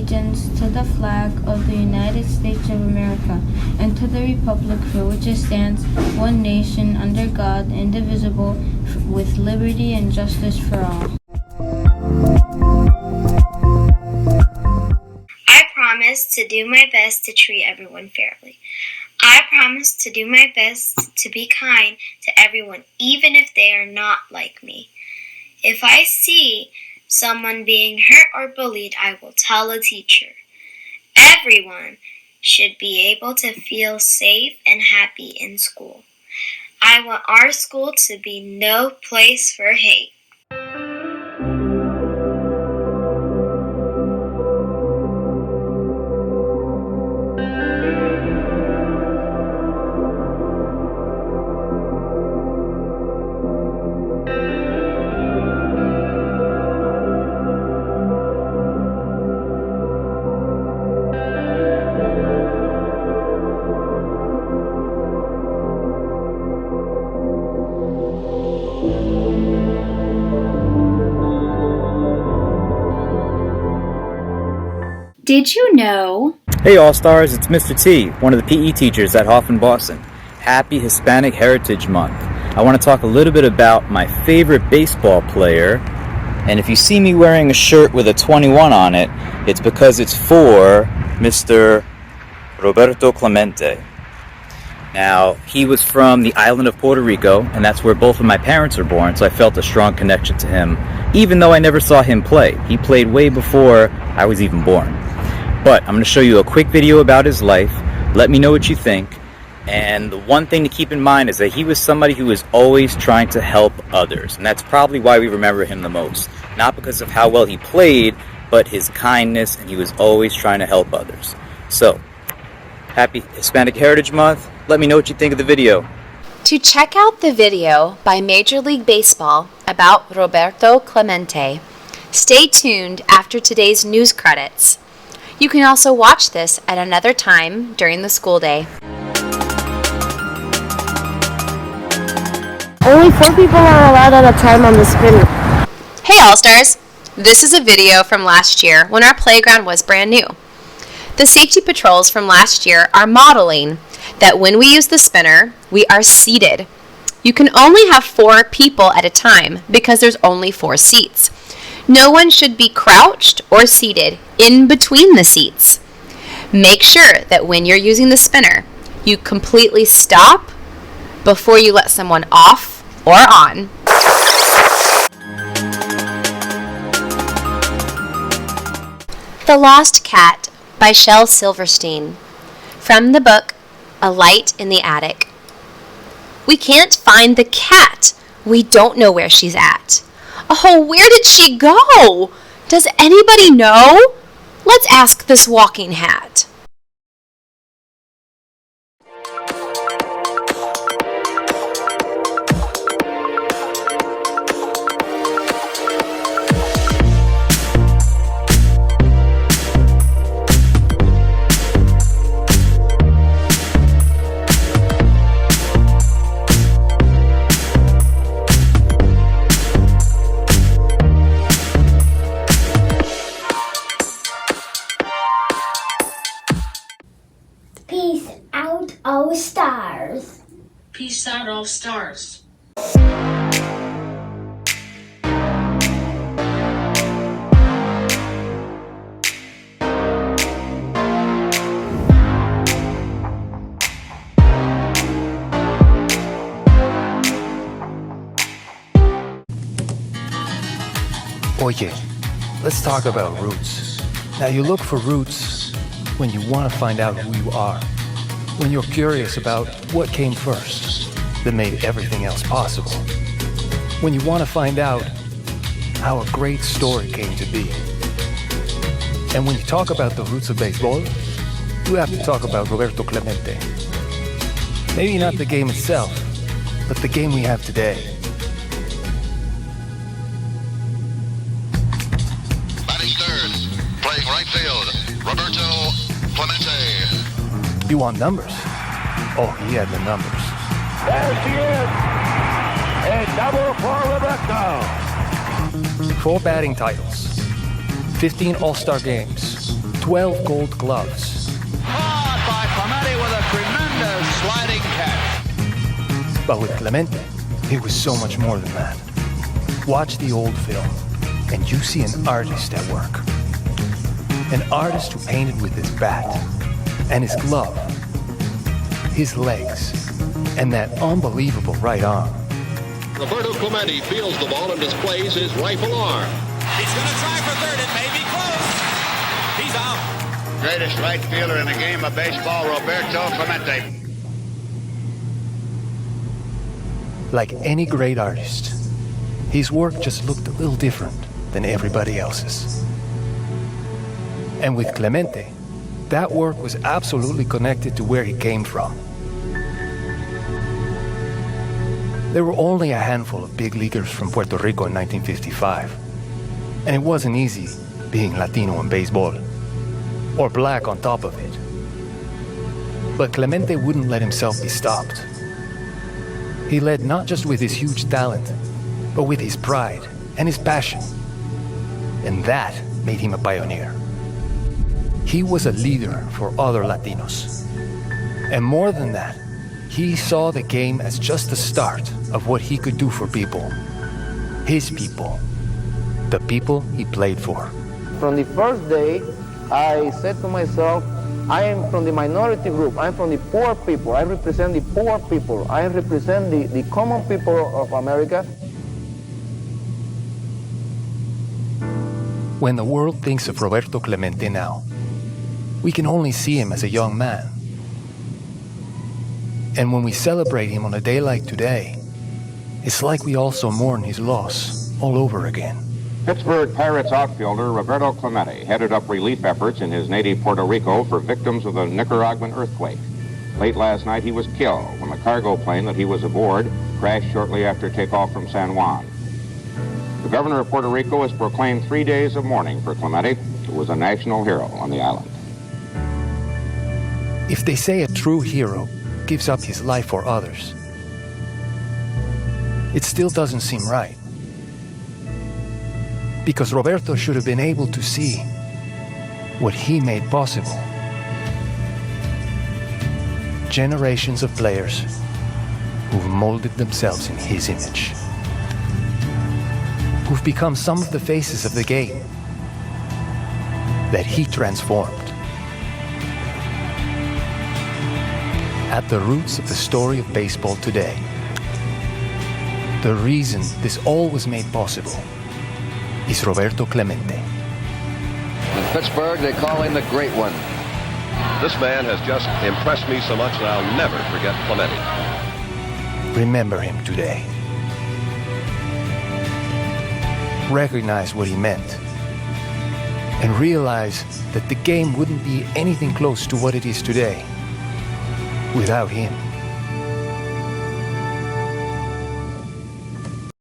allegiance to the flag of the United States of America and to the republic for which it stands, one nation, under God, indivisible, with liberty and justice for all. I promise to do my best to treat everyone fairly. I promise to do my best to be kind to everyone, even if they are not like me. If I see someone being hurt or bullied, I will tell a teacher. Everyone should be able to feel safe and happy in school. I want our school to be no place for hate. Did you know? Hey All-Stars, it's Mr. T, one of the PE teachers at Hoff & Boston. Happy Hispanic Heritage Month. I want to talk a little bit about my favorite baseball player, and if you see me wearing a shirt with a 21 on it, it's because it's for Mr. Roberto Clemente. Now, he was from the island of Puerto Rico, and that's where both of my parents were born, so I felt a strong connection to him, even though I never saw him play. He played way before I was even born. But I'm going to show you a quick video about his life. Let me know what you think. And the one thing to keep in mind is that he was somebody who was always trying to help others. And that's probably why we remember him the most. Not because of how well he played, but his kindness, and he was always trying to help others. So, happy Hispanic Heritage Month. Let me know what you think of the video. To check out the video by Major League Baseball about Roberto Clemente, stay tuned after today's news credits. You can also watch this at another time during the school day. Only 4 people are allowed at a time on the spinner. Hey All-Stars! This is a video from last year when our playground was brand new. The safety patrols from last year are modeling that when we use the spinner, we are seated. You can only have 4 people at a time because there's only 4 seats. No one should be crouched or seated in between the seats. Make sure that when you're using the spinner, you completely stop before you let someone off or on. The Lost Cat by Shel Silverstein. From the book, A Light in the Attic. We can't find the cat. We don't know where she's at. Oh, where did she go? Does anybody know? Let's ask this walking hat. Peace out, all stars. Peace out, all stars. Oye, let's talk about roots. Now you look for roots when you want to find out who you are, when you're curious about what came first that made everything else possible, when you want to find out how a great story came to be. And when you talk about the roots of baseball, you have to talk about Roberto Clemente. Maybe not the game itself, but the game we have today. Batting third, playing right field, Roberto Clemente. You want numbers? Oh, he had the numbers. There she is! A double for Roberto! 4 batting titles, 15 All-Star games, 12 gold gloves, Caught by Clemente with a tremendous sliding catch. but with Clemente, it was so much more than that. Watch the old film, and you see an artist at work. An artist who painted with his bat, and his glove, his legs, and that unbelievable right arm. Roberto Clemente fields the ball and displays his rifle arm. He's going to try for third. It may be close. He's out. Greatest right fielder in the game of baseball, Roberto Clemente. Like any great artist, his work just looked a little different than everybody else's. And with Clemente, that work was absolutely connected to where he came from. There were only a handful of big leaguers from Puerto Rico in 1955, and it wasn't easy being Latino in baseball, or black on top of it. But Clemente wouldn't let himself be stopped. He led not just with his huge talent, but with his pride and his passion. And that made him a pioneer. He was a leader for other Latinos. And more than that, he saw the game as just the start of what he could do for people. His people. The people he played for. From the first day, I said to myself, I am from the minority group. I'm from the poor people. I represent the poor people. I represent the common people of America. When the world thinks of Roberto Clemente now, we can only see him as a young man. And when we celebrate him on a day like today, it's like we also mourn his loss all over again. Pittsburgh Pirates outfielder Roberto Clemente headed up relief efforts in his native Puerto Rico for victims of the Nicaraguan earthquake. Late last night, he was killed when the cargo plane that he was aboard crashed shortly after takeoff from San Juan. The governor of Puerto Rico has proclaimed 3 days of mourning for Clemente, who was a national hero on the island. If they say a true hero gives up his life for others, it still doesn't seem right. Because Roberto should have been able to see what he made possible. Generations of players who've molded themselves in his image. Who've become some of the faces of the game that he transformed. At the roots of the story of baseball today, the reason this all was made possible is Roberto Clemente. In Pittsburgh, they call him the Great One. This man has just impressed me so much that I'll never forget Clemente. Remember him today. Recognize what he meant. And realize that the game wouldn't be anything close to what it is today without him.